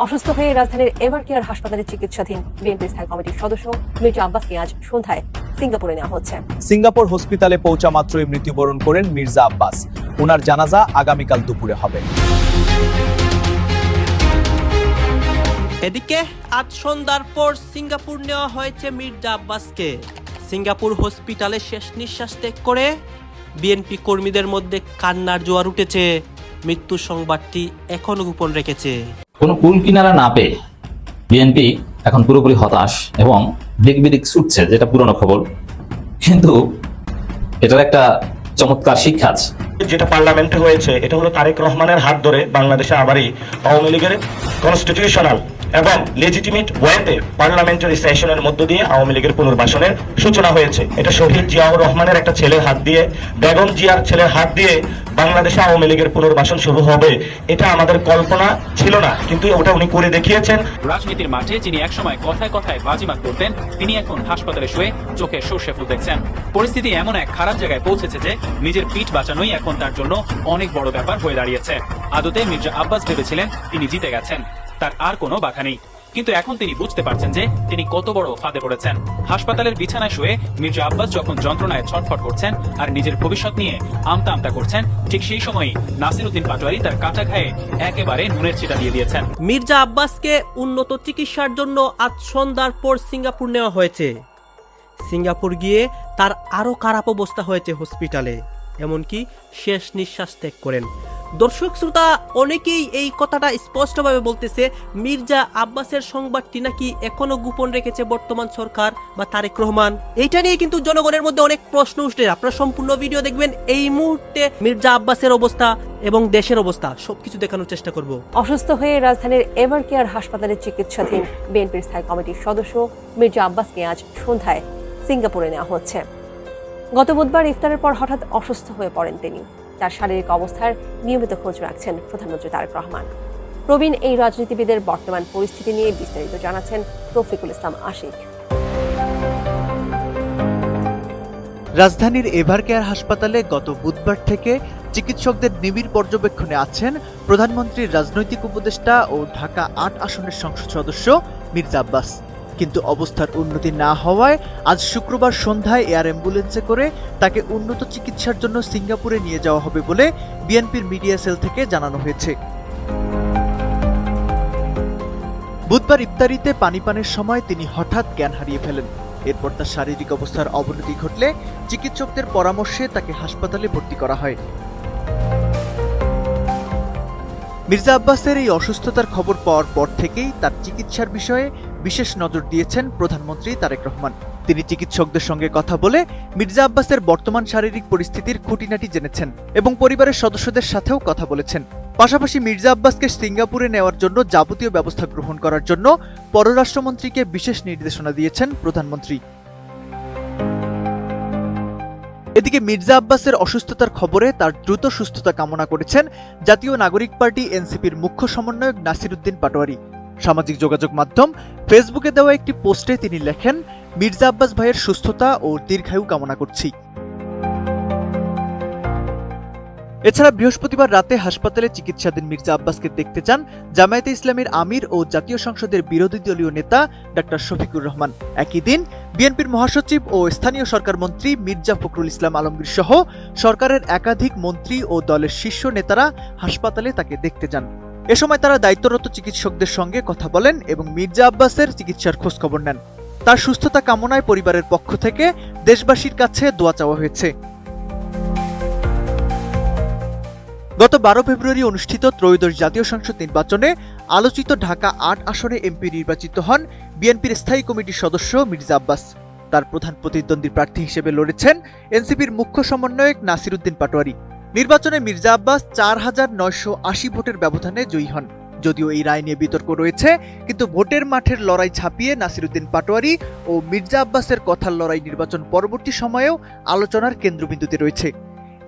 অসুস্থ হয়ে রাজধানীর এভার কেয়ার হাসপাতালে চিকিৎসাধীন বিএনপির স্থায়ী কমিটির সদস্য মির্জা আব্বাসকে আজ সন্ধ্যায় সিঙ্গাপুরে নেওয়া হচ্ছে। সিঙ্গাপুর হসপিটালে পৌঁছা মাত্রই মৃত্যুবরণ করেন মির্জা আব্বাস। ওনার জানাজা আগামীকাল দুপুরে হবে। এদিকে আজ সন্ধ্যার পর সিঙ্গাপুর নেওয়া হয়েছে মির্জা আব্বাসকে। সিঙ্গাপুর হসপিটালে শেষ নিঃশ্বাস ত্যাগ করে বিএনপি কর্মীদের মধ্যে কান্নার জোয়ার উঠেছে। মৃত্যু সংবাদটি এখনো গোপন রেখেছে। কোনো কুল কিনারা না পেয়ে বিএনপি এখন পুরোপুরি হতাশ এবং দিক ছুটছে, যেটা পুরনো খবর, কিন্তু এটার একটা চমৎকার শিক্ষা আছে। যেটা পার্লামেন্টে হয়েছে এটা হলো তারেক রহমানের হাত ধরে বাংলাদেশে আবারই আওয়ামী লীগের কনস্টিটিউশনাল এবং লেজিটিমেট ওয়েতে পার্লামেন্টারি সেশনের মধ্য দিয়ে আওয়ামী লীগের পুনর্বাসনের সূচনা হয়েছে। এটা শহীদ জিয়াউর রহমানের একটা ছেলের হাত দিয়ে, বেগম জিয়ার ছেলের হাত দিয়ে বাংলাদেশে আওয়ামী লীগের পুনর্বাসন শুরু হবে, এটা আমাদের কল্পনা ছিল না, কিন্তু ওটা উনি করে দেখিয়েছেন। রাজনীতির মাঠে যিনি একসময় কথায় কথায় বাজিমাত করতেন, তিনি এখন হাসপাতালে শুয়ে চোখে সর্ষে ফুল দেখছেন। পরিস্থিতি এমন এক খারাপ জায়গায় পৌঁছেছে যে নিজের পিঠ বাঁচানোই এখন তার জন্য অনেক বড় ব্যাপার হয়ে দাঁড়িয়েছে। আদতে মির্জা আব্বাস ভেবেছিলেন তিনি জিতে গেছেন, তার আর কোনো বাধা নেই, কিন্তু এখন তিনি বুঝতে পারছেন যে তিনি কত বড় ফাঁদে পড়েছেন। হাসপাতালের বিছানায় শুয়ে মির্জা আব্বাস যখন যন্ত্রণায় ছটফট করছেন আর নিজের ভবিষ্যৎ নিয়ে আমতা আমতা করছেন, ঠিক সেই সময়ই নাসিরউদ্দিন পাটোয়ারি তার কাটা ঘায়ে একেবারে নুনের ছিটা দিয়ে দিয়েছেন। মির্জা আব্বাসকে উন্নত চিকিৎসার জন্য আজ সন্ধ্যার পর সিঙ্গাপুর নেওয়া হয়েছে। সিঙ্গাপুর গিয়ে তার আরো খারাপ অবস্থা হয়েছে হসপিটালে, এমনকি শেষ নিঃশ্বাস ত্যাগ করেন। দর্শক শ্রোতা অনেকেই এই কথাটা স্পষ্টভাবে বলতেছে, মির্জা আব্বাসের সংবাদটি নাকি এখনো গোপন রেখেছে বর্তমান সরকার বা তারেক রহমান। এইটা নিয়ে কিন্তু জনগণের মধ্যে অনেক প্রশ্ন উঠছে। আপনারা সম্পূর্ণ ভিডিও দেখবেন। এই মুহূর্তে মির্জা আব্বাসের অবস্থা এবং দেশের অবস্থা সবকিছু দেখানোর চেষ্টা করব। অসুস্থ হয়ে রাজধানীর এভার কেয়ার হাসপাতালে চিকিৎসাধীন বিএনপির স্থায়ী কমিটির সদস্য মির্জা আব্বাসকে আজ সন্ধ্যায় সিঙ্গাপুরে নেওয়া হচ্ছে। গত বুধবার ইফতারের পর হঠাৎ অসুস্থ হয়ে পড়েন তিনি। তার শারীরিক অবস্থার নিয়মিত খোঁজ রাখছেন প্রধানমন্ত্রী তারেক রহমান। প্রবীণ এই রাজনীতিবিদের বর্তমান পরিস্থিতি নিয়ে বিস্তারিত জানাচ্ছেন রফিকুল ইসলাম আশিক। রাজধানীর এভার কেয়ার হাসপাতালে গত বুধবার থেকে চিকিৎসকদের নিবিড় পর্যবেক্ষণে আছেন প্রধানমন্ত্রীর রাজনৈতিক উপদেষ্টা ও ঢাকা ৮ আসনের সংসদ সদস্য মির্জা আব্বাস। কিন্তু অবস্থার উন্নতি না হওয়ায় আজ শুক্রবার সন্ধ্যায় এয়ার অ্যাম্বুলেন্সে করে তাকে উন্নত চিকিৎসার জন্য সিঙ্গাপুরে নিয়ে যাওয়া হবে বলে বিএনপির মিডিয়া সেল থেকে জানানো হয়েছে। বুধবার ইফতারিতে পানি পানের সময় তিনি হঠাৎ জ্ঞান হারিয়ে ফেলেন। এরপর তার শারীরিক অবস্থার অবনতি ঘটলে চিকিৎসকদের পরামর্শে তাকে হাসপাতালে ভর্তি করা হয়। মির্জা আব্বাসের এই অসুস্থতার খবর পাওয়ার পর থেকেই তার চিকিৎসার বিষয়ে বিশেষ নজর দিয়েছেন প্রধানমন্ত্রী তারেক রহমান। তিনি চিকিৎসকদের সঙ্গে কথা বলে মির্জা আব্বাসের বর্তমান শারীরিক পরিস্থিতির খুঁটিনাটি জেনেছেন এবং পরিবারের সদস্যদের সাথেও কথা বলেছেন। পাশাপাশি মির্জা আব্বাসকে সিঙ্গাপুরে নেওয়ার জন্য যাবতীয় ব্যবস্থা গ্রহণ করার জন্য পররাষ্ট্রমন্ত্রীকে বিশেষ নির্দেশনা দিয়েছেন প্রধানমন্ত্রী। এদিকে মির্জা আব্বাসের অসুস্থতার খবরে তার দ্রুত সুস্থতা কামনা করেছেন জাতীয় নাগরিক পার্টি এনসিপির মুখ্য সমন্বয়ক নাসিরউদ্দিন পাটোয়ারি। সামাজিক যোগাযোগ মাধ্যম ফেসবুকে দেওয়া একটি পোস্টে তিনি লেখেন, মির্জা আব্বাস ভাইয়ের সুস্থতা ও দীর্ঘায়ু কামনা করছি। এছাড়া বৃহস্পতিবার রাতে হাসপাতালে চিকিৎসাধীন মির্জা আব্বাসকে দেখতে যান জামায়াতে ইসলামীর আমির ও জাতীয় সংসদের বিরোধী দলীয় নেতা ডক্টর শফিকুর রহমান। একই দিন বিএনপির মহাসচিব ও স্থানীয় সরকার মন্ত্রী মির্জা ফখরুল ইসলাম আলমগীর সহ সরকারের একাধিক মন্ত্রী ও দলের শীর্ষ নেতারা হাসপাতালে তাকে দেখতে যান। এ সময় তারা দায়িত্বরত চিকিৎসকদের সঙ্গে কথা বলেন এবং মির্জা আব্বাসের চিকিৎসার খোঁজখবর নেন। তার সুস্থতা কামনায় পরিবারের পক্ষ থেকে দেশবাসীর কাছে দোয়া চাওয়া হয়েছে। গত 12 ফেব্রুয়ারি অনুষ্ঠিত ত্রয়োদশ জাতীয় সংসদ নির্বাচনে আলোচিত ঢাকা ৮ আসনে এমপি নির্বাচিত হন বিএনপির স্থায়ী কমিটির সদস্য মির্জা আব্বাস। তার প্রধান প্রতিদ্বন্দ্বী প্রার্থী হিসেবে লড়েছেন এনসিপির মুখ্য সমন্বয়ক নাসিরউদ্দিন পাটোয়ারি। নির্বাচনে মির্জা আব্বাস ৪,৯৮০ ভোটের ব্যবধানে জয়ী হন। যদিও এই রায় নিয়ে বিতর্ক রয়েছে, কিন্তু ভোটের মাঠের লড়াই ছাপিয়ে নাসিরউদ্দিন পাটোয়ারি ও মির্জা আব্বাসের কথার লড়াই নির্বাচন পরবর্তী সময়েও আলোচনার কেন্দ্রবিন্দুতে রয়েছে।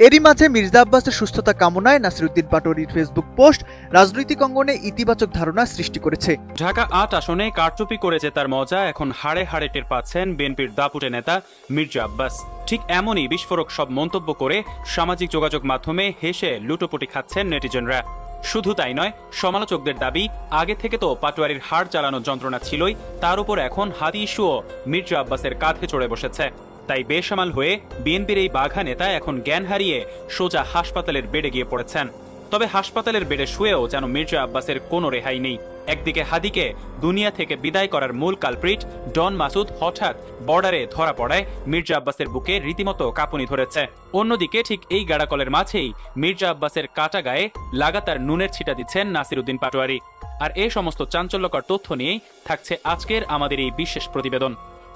এরই মাঝে মির্জা আব্বাসের সুস্থতা কামনায় নাসিরউদ্দিন পাটোয়ারির ফেসবুক পোস্ট রাজনৈতিক অঙ্গনে ইতিবাচক ধারণা সৃষ্টি করেছে। ঢাকা ৮ আসনে কারচুপি করেছে তার মজা এখন হাড়ে হাড়ে টের পাচ্ছেন বিএনপির দাপুটে নেতা মির্জা আব্বাস। ঠিক এমনই বিস্ফোরক সব মন্তব্য করে সামাজিক যোগাযোগ মাধ্যমে হেসে লুটোপুটি খাচ্ছেন নেটিজনরা। শুধু তাই নয়, সমালোচকদের দাবি আগে থেকে তো পাটোয়ারির হাড় চালানোর যন্ত্রণা ছিলই, তার উপর এখন হাদি ইস্যুও মির্জা আব্বাসের কাঁধে চড়ে বসেছে। তাই বেসামাল হয়ে বিএনপির এই বাঘা নেতা এখন জ্ঞান হারিয়ে সোজা হাসপাতালের বেডে গিয়ে পড়েছেন। তবে হাসপাতালের বেডে শুয়েও যেন মির্জা আব্বাসের কোনো রেহাই নেই। একদিকে হাদিকে দুনিয়া থেকে বিদায় করার মূল কালপ্রিট ডন মাসুদ হঠাৎ বর্ডারে ধরা পড়ায় মির্জা আব্বাসের বুকে রীতিমতো কাঁপুনি ধরেছে। অন্যদিকে ঠিক এই গাড়াকলের মাঝেই মির্জা আব্বাসের কাটা গায়ে লাগাতার নুনের ছিটা দিচ্ছেন নাসিরউদ্দিন পাটোয়ারি। আর এই সমস্ত চাঞ্চল্যকর তথ্য নিয়েই থাকছে আজকের আমাদের এই বিশেষ প্রতিবেদন।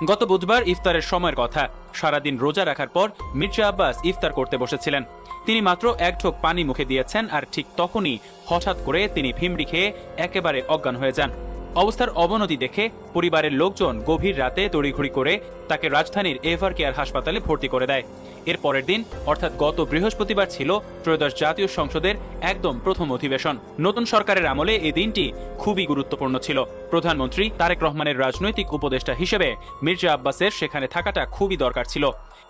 গত বুধবার ইফতারের সময়ের কথা। সারাদিন রোজা রাখার পর মির্জা আব্বাস ইফতার করতে বসেছিলেন। তিনি মাত্র এক ঢোক পানি মুখে দিয়েছেন, আর ঠিক তখনই হঠাৎ করে তিনি ভিমড়ি খেয়ে একেবারে অজ্ঞান হয়ে যান। অবস্থার অবনতি দেখে পরিবারের লোকজন গভীর রাতে তড়িঘড়ি করে তাকে রাজধানীর এভার কেয়ার হাসপাতালে ভর্তি করে দেয়। এর পরের দিন অর্থাৎ গত বৃহস্পতিবার ছিল ত্রয়োদশ জাতীয় সংসদের একদম প্রথম অধিবেশন। নতুন সরকারের আমলে এই দিনটি খুবই গুরুত্বপূর্ণ ছিল। প্রধানমন্ত্রী তারেক রহমানের রাজনৈতিক উপদেষ্টা হিসেবে মির্জা আব্বাসের সেখানে থাকাটা খুবই দরকার ছিল,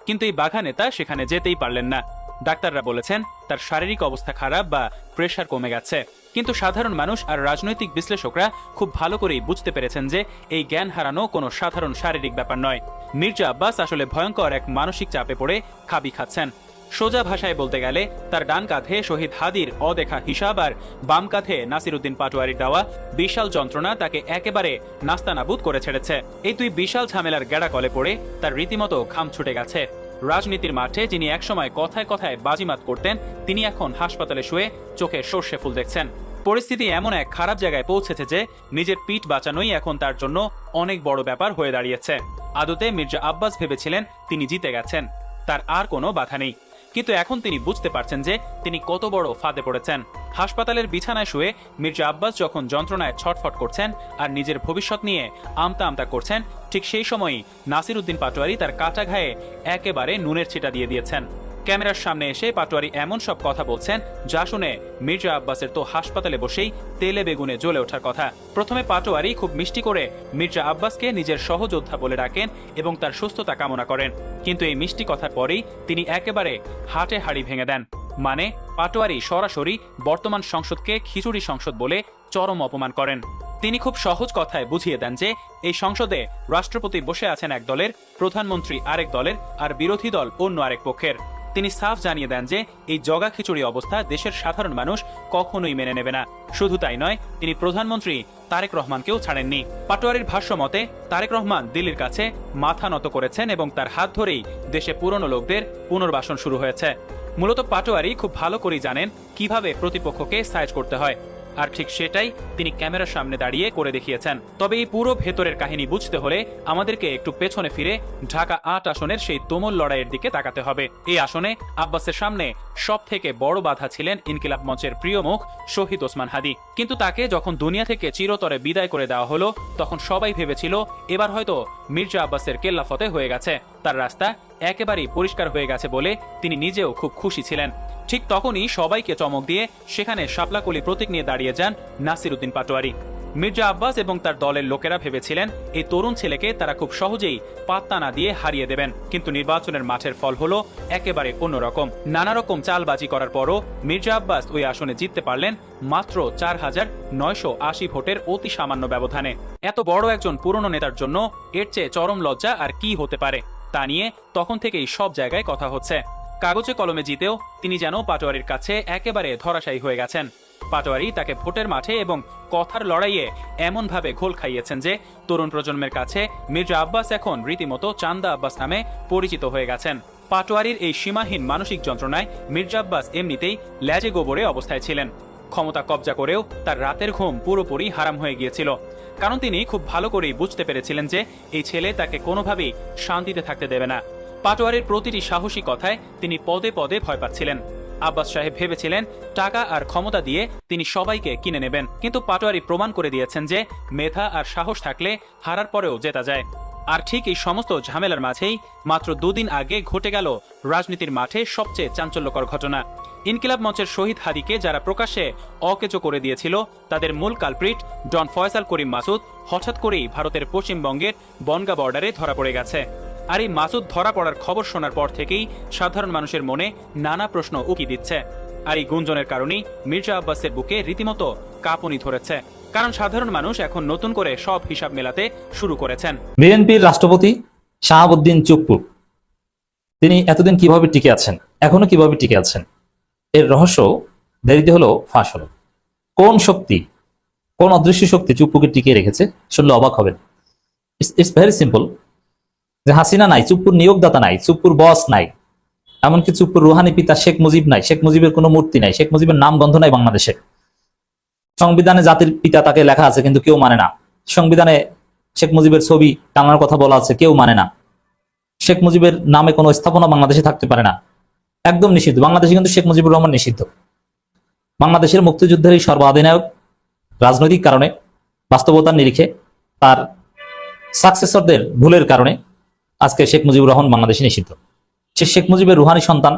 কিন্তু এই বাঘা নেতা সেখানে যেতেই পারলেন না। ডাক্তাররা বলেছেন তার শারীরিক অবস্থা খারাপ বা প্রেশার কমে গেছে, কিন্তু সাধারণ মানুষ আর রাজনৈতিক বিশ্লেষকরা খুব ভালো করেই বুঝতে পেরেছেন যে এই জ্ঞান হারানো কোনো সাধারণ শারীরিক ব্যাপার নয়। মির্জা আব্বাস আসলে ভয়ঙ্কর এক মানসিক চাপে পড়ে খাবি খাচ্ছেন। সোজা ভাষায় বলতে গেলে তার ডান কাঁধে শহীদ হাদির অদেখা হিসাব আর বাম কাঁধে নাসিরউদ্দিন পাটোয়ারির দেওয়া বিশাল যন্ত্রণা তাকে একেবারে নাস্তানাবুদ করে ছেড়েছে। এই দুই বিশাল ঝামেলার গেড়া কলে পড়ে তার রীতিমতো ঘাম ছুটে গেছে। রাজনীতির মাঠে যিনি একসময় কথায় কথায় বাজিমাত করতেন, তিনি এখন হাসপাতালে শুয়ে চোখে সর্ষে ফুল দেখছেন। পরিস্থিতি এমন এক খারাপ জায়গায় পৌঁছেছে যে নিজের পিঠ বাঁচানোই এখন তার জন্য অনেক বড় ব্যাপার হয়ে দাঁড়িয়েছে। আদতে মির্জা আব্বাস ভেবেছিলেন তিনি জিতে গেছেন, তার আর কোনো বাধা নেই, কিন্তু এখন তিনি বুঝতে পারছেন যে তিনি কত বড় ফাঁদে পড়েছেন। হাসপাতালের বিছানায় শুয়ে মির্জা আব্বাস যখন যন্ত্রণায় ছটফট করছেন আর নিজের ভবিষ্যৎ নিয়ে আমতা আমতা করছেন, ঠিক সেই সময়ই নাসিরউদ্দিন পাটোয়ারি তার কাটা ঘায়ে একেবারে নুনের ছিটা দিয়ে দিয়েছেন। ক্যামেরার সামনে এসে পাটোয়ারি এমন সব কথা বলছেন যা শুনে মির্জা আব্বাসের তো হাসপাতালে বসেই তেলে বেগুনে জ্বলে ওঠার কথা। প্রথমে পাটোয়ারি খুব মিষ্টি করে মির্জা আব্বাসকে নিজের সহযোদ্ধা বলে ডাকেন এবং তার সুস্থতা কামনা করেন, কিন্তু এই মিষ্টি কথার পরেই তিনি একেবারে হাটে হাড়ি ভেঙে দেন। মানে পাটোয়ারি সরাসরি বর্তমান সংসদকে খিচুড়ি সংসদ বলে চরম অপমান করেন। তিনি খুব সহজ কথায় বুঝিয়ে দেন যে এই সংসদে রাষ্ট্রপতি বসে আছেন এক দলের, প্রধানমন্ত্রী আরেক দলের, আর বিরোধী দল অন্য আরেক পক্ষের। তিনি সাফ জানিয়ে দেন যে এই জগা খিচুড়ি অবস্থা দেশের সাধারণ মানুষ কখনোই মেনে নেবে না। শুধু তাই নয়, তিনি প্রধানমন্ত্রী তারেক রহমানকেও ছাড়েননি। পাটোয়ারির ভাষ্য মতে তারেক রহমান দিল্লির কাছে মাথা নত করেছেন এবং তার হাত ধরেই দেশে পুরনো লোকদের পুনর্বাসন শুরু হয়েছে। মূলত পাটোয়ারি খুব ভালো করেই জানেন কিভাবে প্রতিপক্ষকে সাইজ করতে হয়, আর ঠিক সেটাই তিনি ক্যামেরার সামনে দাঁড়িয়ে করে দেখিয়েছেন। তবে এই পুরো ভেতরের কাহিনী বুঝতে হলে আমাদেরকে একটু পেছনে ফিরে ঢাকা ৮ আসনের সেই তুমুল লড়াইয়ের দিকে তাকাতে হবে। এই আসনে আব্বাসের সামনে সব থেকে বড় বাধা ছিলেন ইনকিলাব মঞ্চের প্রিয় মুখ শহীদ ওসমান হাদি। কিন্তু তাকে যখন দুনিয়া থেকে চিরতরে বিদায় করে দেওয়া হলো, তখন সবাই ভেবেছিল এবার হয়তো মির্জা আব্বাসের কেল্লাফতে হয়ে গেছে, তার রাস্তা একেবারেই পরিষ্কার হয়ে গেছে বলে তিনি নিজেও খুব খুশি ছিলেন। ঠিক তখনই সবাইকে চমক দিয়ে সেখানে শাপলাকলি প্রতীক নিয়ে দাঁড়িয়ে যান নাসিরউদ্দিন পাটোয়ারি। মির্জা আব্বাস এবং তার দলের লোকেরা ভেবেছিলেন এই তরুণ ছেলেকে তারা খুব সহজেই পাত্তা না দিয়ে হারিয়ে দেবেন, কিন্তু নির্বাচনের মাঠের ফল হলো একেবারে অন্যরকম। নানা রকম চালবাজি করার পরও মির্জা আব্বাস ওই আসনে জিততে পারলেন মাত্র ৪,৯৮০ ভোটের অতি সামান্য ব্যবধানে। এত বড় একজন পুরনো নেতার জন্য এর চেয়ে চরম লজ্জা আর কি হতে পারে, তা নিয়ে তখন থেকেই সব জায়গায় কথা হচ্ছে। কাগজে কলমে জিতেও তিনি যেন পাটোয়ারির কাছে একেবারে ধরাশায়ী হয়ে গেছেন। পাটোয়ারি তাকে ভোটের মাঠে এবং কথার লড়াইয়ে এমনভাবে ঘোল খাইয়েছেন যে তরুণ প্রজন্মের কাছে মির্জা আব্বাস এখন রীতিমতো চান্দা আব্বাস নামে পরিচিত হয়ে গেছেন। পাটোয়ারির এই সীমাহীন মানসিক যন্ত্রণায় মির্জা আব্বাস এমনিতেই ল্যাজে গোবরে অবস্থায় ছিলেন। ক্ষমতা কবজা করেও তার রাতের ঘুম পুরোপুরি হারাম হয়ে গিয়েছিল, কারণ তিনি খুব ভালো করেই বুঝতে পেরেছিলেন যে এই ছেলে তাকে কোনোভাবেই শান্তিতে থাকতে দেবে না। পাটোয়ারির প্রতিটি সাহসী কথায় তিনি পদে পদে ভয় পাচ্ছিলেন। আব্বাস সাহেব ভেবেছিলেন টাকা আর ক্ষমতা দিয়ে তিনি সবাইকে কিনে নেবেন, কিন্তু পাটোয়ারি প্রমাণ করে দিয়েছেন যে মেধা আর সাহস থাকলে হারার পরেও জেতা যায়। আর ঠিক এই সমস্ত ঝামেলার মাঝেই মাত্র 2 দিন আগে ঘটে গেল রাজনীতির মাঠে সবচেয়ে চাঞ্চল্যকর ঘটনা। ইনকিলাব মঞ্চের শহীদ হাদিকে যারা প্রকাশ্যে অকেজো করে দিয়েছিল, তাদের মূল কালপ্রিট ডন ফয়সাল করিম মাসুদ হঠাৎ করেই ভারতের পশ্চিমবঙ্গের বনগা বর্ডারে ধরা পড়ে গেছে। আর এই মাসুদ ধরা পড়ার খবর শোনার পর থেকেই সাধারণ মানুষের মনে নানা প্রশ্ন উকি দিচ্ছে। আর এই গুঞ্জনের কারণেই মির্জা আব্বাসের বুকে রীতিমতো কাঁপুনি ধরেছে, কারণ সাধারণ মানুষ এখন নতুন করে সব হিসাব মেলাতে শুরু করেছেন। বিএনপির রাষ্ট্রপতি শাহাবুদ্দিন চুপ্পু তিনি এতদিন কিভাবে টিকে আছেন, এখনো কিভাবে টিকে আছেন, এর রহস্য দেরিতে হলো ফাঁস হলো। কোন শক্তি, কোন অদৃশ্য শক্তি চুপ্পুকে টিকিয়ে রেখেছে শুনলে অবাক হবেন। It's very simple. যে হাসিনা নাই, চুপ্পুর নিয়োগদাতা নাই, চুপ্পুর বস নাই, এমনকি চুপ্পুর রুহানি পিতা শেখ মুজিব নাই, শেখ মুজিবের কোনো মূর্তি নাই, শেখ মুজিবের নাম গন্ধ নাই বাংলাদেশে। সংবিধানে জাতির পিতা তাকে লেখা আছে কিন্তু কেউ মানে না। সংবিধানে শেখ মুজিবের ছবি টানার কথা বলা আছে, কেউ মানে না। শেখ মুজিবের নামে কোনো স্থাপনা বাংলাদেশে থাকতে পারে না, একদম নিষিদ্ধ। বাংলাদেশে কিন্তু শেখ মুজিবুর রহমান নিষিদ্ধ। বাংলাদেশের মুক্তিযুদ্ধের এই সর্বাধিনায়ক রাজনৈতিক কারণে, বাস্তবতার নিরিখে, তার সাকসেসরদের ভুলের কারণে আজকে শেখ মুজিবুর রহমান বাংলাদেশে নিষিদ্ধ। সে শেখ মুজিবের রুহানি সন্তান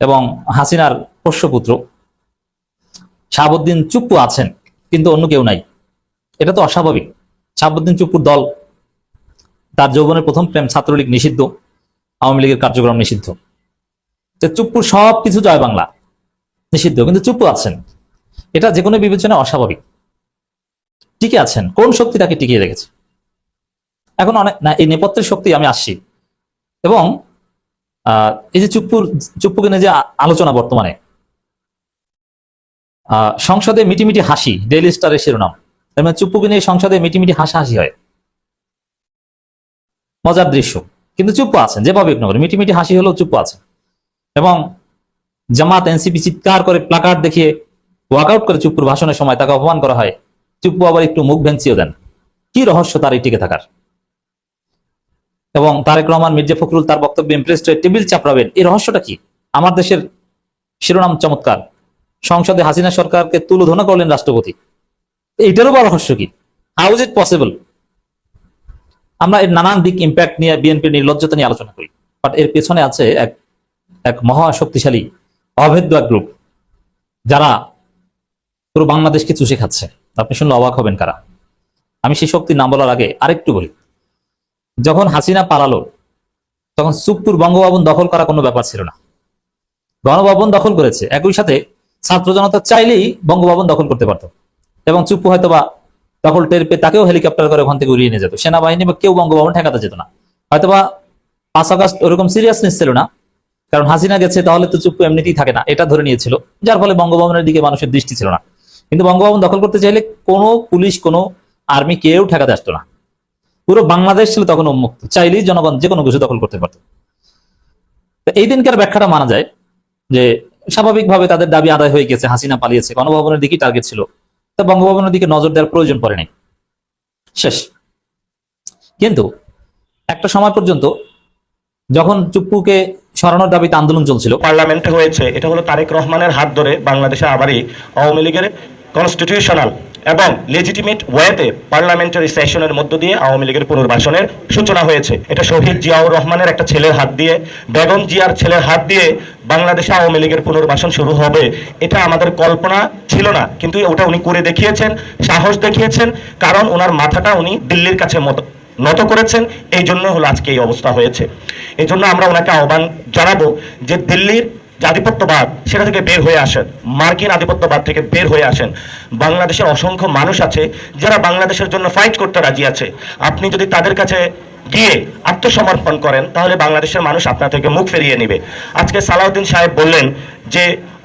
এবং হাসিনার পোষ্যপুত্র শাহাবুদ্দিন চুপ্পু আছেন, কিন্তু অন্য কেউ নাই। এটা তো অস্বাভাবিক। শাহাবুদ্দিন চুপ্পুর দল, তার যৌবনের প্রথম প্রেম ছাত্রলীগ নিষিদ্ধ, আওয়ামী লীগের কার্যক্রম নিষিদ্ধ। চুপ্পুর সবকিছু জয় বাংলা নিষিদ্ধ, কিন্তু চুপ্পু আছেন। এটা যে কোনো বিবেচনায় অস্বাভাবিক। টিকে আছেন, কোন শক্তি তাকে টিকিয়ে রেখেছে? এখন অনেক না, এই নেপথ্যের শক্তি আমি আসছি। এবং এই যে চুপ্পুকে নিয়ে যে আলোচনা বর্তমানে সংসদে মিটিমিটি হাসি, ডেইলি স্টারের শিরোনাম। মানে চুপ্পুকে নিয়ে সংসদে মিটিমিটি হাসাহাসি হয়, মজার দৃশ্য। কিন্তু চুপ্পু আছেন, যেভাবে ইগনোর করে, মিটিমিটি হাসি হলেও চুপ্পু আছেন। এবং জামাত এনসিপি চিৎকার করে প্লাকার্ড দেখিয়ে ওয়াকআউট করে চুপ্পুর ভাষণের সময় তাকে অপমান করা হয়, চুপ্পু আবার একটু মুখ ভেঙচিও দেন। কি রহস্য তার এই টিকে থাকার? এবং তারেক রহমান, মির্জা ফখরুল তার বক্তব্যে ইমপ্রেসড হয়ে টেবিল চাপড়াবেন, এই রহস্যটা কি? আমার দেশের শিরোনাম চমৎকার, সংসদে হাসিনা সরকারকে তুলোধনা করলেন রাষ্ট্রপতি, এইটারও বা রহস্য কি? How is it possible? আমরা এর নানান দিক, ইম্প্যাক্ট নিয়ে, বিএনপির নির্লজ্জতা নিয়ে আলোচনা করি, বাট এর পেছনে আছে এক মহা শক্তিশালী অভেদ্য এক গ্রুপ, যারা পুরো বাংলাদেশকে চুষে খাচ্ছে। আপনি শুনলে অবাক হবেন কারা। আমি সেই শক্তির নাম বলার আগে আরেকটু বলি। যখন হাসিনা পালালো, তখন চুপ্পুর বঙ্গভবন দখল করা কোনো ব্যাপার ছিল না। গণভবন দখল করেছে, একই সাথে ছাত্র জনতা চাইলেই বঙ্গভবন দখল করতে পারত, এবং চুপ্পু হয়তোবা দখল টের পেয়ে তাকেও হেলিকপ্টার করে ওখান থেকে উড়িয়ে নিয়ে যেত। সেনাবাহিনী বা কেউ বঙ্গভবন ঠেকাতে যেত না। হয়তোবা 5 আগস্ট ওরকম সিরিয়াসনেস ছিল না, কারণ হাসিনা গেছে, তাহলে তো চুপ্পু এমনিতেই থাকে না, এটা ধরে নিয়েছিল, যার ফলে বঙ্গভবনের দিকে মানুষের দৃষ্টি ছিল না। কিন্তু বঙ্গভবন দখল করতে চাইলে কোনো পুলিশ, কোনো আর্মি কেউ ঠেকাতে আসতো না। পুরো বাংলাদেশ ছিল তখন উন্মুক্ত, চাইলেই জনগণ যে কোনো কিছু দখল করতে পারত। এই দিনকার ব্যাখ্যাটা মানা যায় যে স্বাভাবিকভাবে তাদের দাবি আদায় হয়ে গেছে, হাসিনা পালিয়েছে, গণভবনের দিকেই টার্গেট ছিল, তা বঙ্গভবনের দিকে নজর দেওয়ার প্রয়োজন পড়ে নাই, শেষ। কিন্তু একটা সময় পর্যন্ত যখন চুপ্পুকে সরানোর দাবিতে আন্দোলন চলছিল, পার্লামেন্টে হয়েছে, এটা হলো তারেক রহমানের হাত ধরে বাংলাদেশে আবারই আওয়ামী লীগের কনস্টিটিউশনাল এবং লেজিটিমেট ওয়েতে পার্লামেন্টারি সেশনের মধ্য দিয়ে আওয়ামী লীগের পুনর্বাসনের সূচনা হয়েছে। এটা শহীদ জিয়াউর রহমানের একটা ছেলের হাত দিয়ে, বেগম জিয়ার ছেলের হাত দিয়ে বাংলাদেশে আওয়ামী লীগের পুনর্বাসন শুরু হবে, এটা আমাদের কল্পনা ছিল না। কিন্তু ওটা উনি করে দেখিয়েছেন, সাহস দেখিয়েছেন, কারণ ওনার মাথাটা উনি দিল্লির কাছে নত করেছেন। এই জন্য হলো আজকে এই অবস্থা হয়েছে। এই জন্য আমরা ওনাকে আহ্বান জানাবো যে দিল্লির যে আধিপত্যবাদ, সেটা থেকে বের হয়ে আসেন, মার্কিন আধিপত্যবাদ থেকে বের হয়ে আসেন। বাংলাদেশের অসংখ্য মানুষ আছে যারা বাংলাদেশের জন্য ফাইট করতে রাজি আছে। আপনি যদি তাদের কাছে গিয়ে আত্মসমর্পণ করেন, তাহলে বাংলাদেশের মানুষ আপনার থেকে মুখ ফিরিয়ে নেবে। আজকে সালাউদ্দিন সাহেব বললেন যে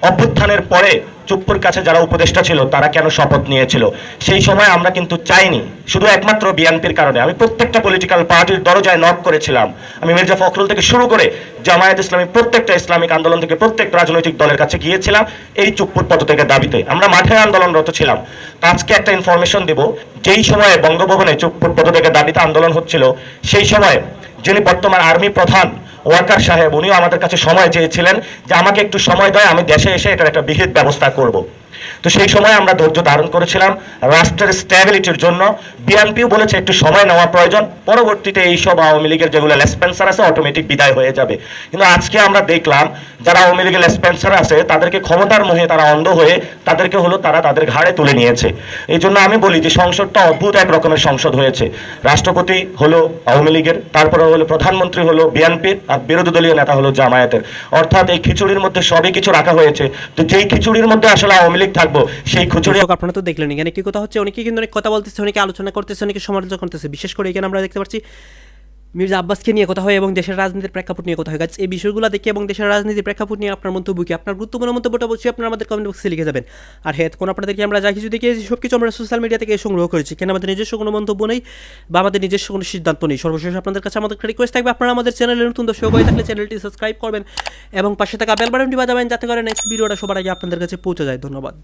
অভ্যুত্থানের পরে চুপ্পুর কাছে যারা উপদেষ্টা ছিল তারা কেন শপথ নিয়েছিল। সেই সময় আমরা কিন্তু চাইনি, শুধু একমাত্র বিএনপির কারণে। আমি প্রত্যেকটা পলিটিক্যাল পার্টির দরজায় নক করেছিলাম। আমি মির্জা ফখরুল থেকে শুরু করে জামায়াত ইসলামী, প্রত্যেকটা ইসলামিক আন্দোলন থেকে প্রত্যেকটা রাজনৈতিক দলের কাছে গিয়েছিলাম এই চুপ্পুর পদত্যাগের দাবিতে। আমরা মাঠে আন্দোলনরত ছিলাম। আজকে একটা ইনফরমেশন দেব, যেই সময়ে বঙ্গভবনে চুপ্পুর পদত্যাগের দাবিতে আন্দোলন হচ্ছিল, সেই সময় যিনি বর্তমান আর্মি প্রধান ওয়াকার সাহেব, উনিও আমাদের কাছে সময় চেয়েছিলেন যে আমাকে একটু সময় দেয়, আমি দেশে এসে এটার একটা বিহিত ব্যবস্থা করব। তো সেই সময় আমরা ধৈর্য ধারণ করেছিলাম রাষ্ট্রের স্ট্যাবিলিটির জন্য। বিএনপিও বলেছে একটু সময় নেওয়া প্রয়োজন, পরবর্তীতে এইসব আওয়ামী লীগের যেগুলো লেসপেন্সার আছে অটোমেটিক বিদায় হয়ে যাবে। কিন্তু আজকে আমরা দেখলাম যারা আওয়ামী লীগের লেসপেন্সার আছে তাদেরকে ক্ষমতার মোহে তারা অন্ধ হয়ে তাদেরকে হলো তারা তাদের ঘাড়ে তুলে নিয়েছে। এই জন্য আমি বলি যে সংসদটা অদ্ভুত এক রকমের সংসদ হয়েছে। রাষ্ট্রপতি হলো আওয়ামী লীগের, তারপরে হলো প্রধানমন্ত্রী হলো বিএনপির, আর বিরোধী দলীয় নেতা হলো জামায়াতের। অর্থাৎ এই খিচুড়ির মধ্যে সবই কিছু রাখা হয়েছে। তো যেই খিচুড়ির মধ্যে আসলে আওয়ামী লীগ থাকবো সেই খিচুড়ি। দর্শক, আপনারা তো দেখলেন এখানে কি কথা হচ্ছে, অনেকে কিন্তু অনেক কথা বলতেছে, অনেকে আলোচনা করতেছে, অনেকে সমালোচনা করতেছে। বিশেষ করে এখানে আমরা দেখতে পাচ্ছি মির্জা আব্বাসকে নিয়ে কথা হয় এবং দেশের রাজনীতির প্রেক্ষাপট নিয়ে কথা হয়। গাছ এই বিষয়গুলো দেখে এবং দেশের রাজনীতির প্রেক্ষাপট নিয়ে আপনার মন্তব্য কি, আপনার গুরুত্বপূর্ণ মন্তব্যটা অবশ্যই আপনারা আমাদের কমেন্ট বক্সে লিখে যাবেন। আর হ্যাঁ, কোন আপনাদেরকে আমরা যা কিছু দেখি সব কিছু আমরা সোশ্যাল মিডিয়া থেকে সংগ্রহ করেছি, কেন আমাদের নিজস্ব কোনো মন্তব্য নেই বা আমাদের নিজস্ব কোনো সিদ্ধান্ত নেই। সর্বশেষ আপনাদের কাছে আমাদের রিকোয়েস্ট থাকবে, আপনারা আমাদের চ্যানেলে নতুন দর্শক হয়ে থাকলে চ্যানেলটি সাবস্ক্রাইব করবেন এবং পাশে থাকা বেল বাটনটি বাজাবেন যাতে করে নেক্সট ভিডিওটা সবার আগে আপনাদের কাছে পৌঁছে যায়। ধন্যবাদ।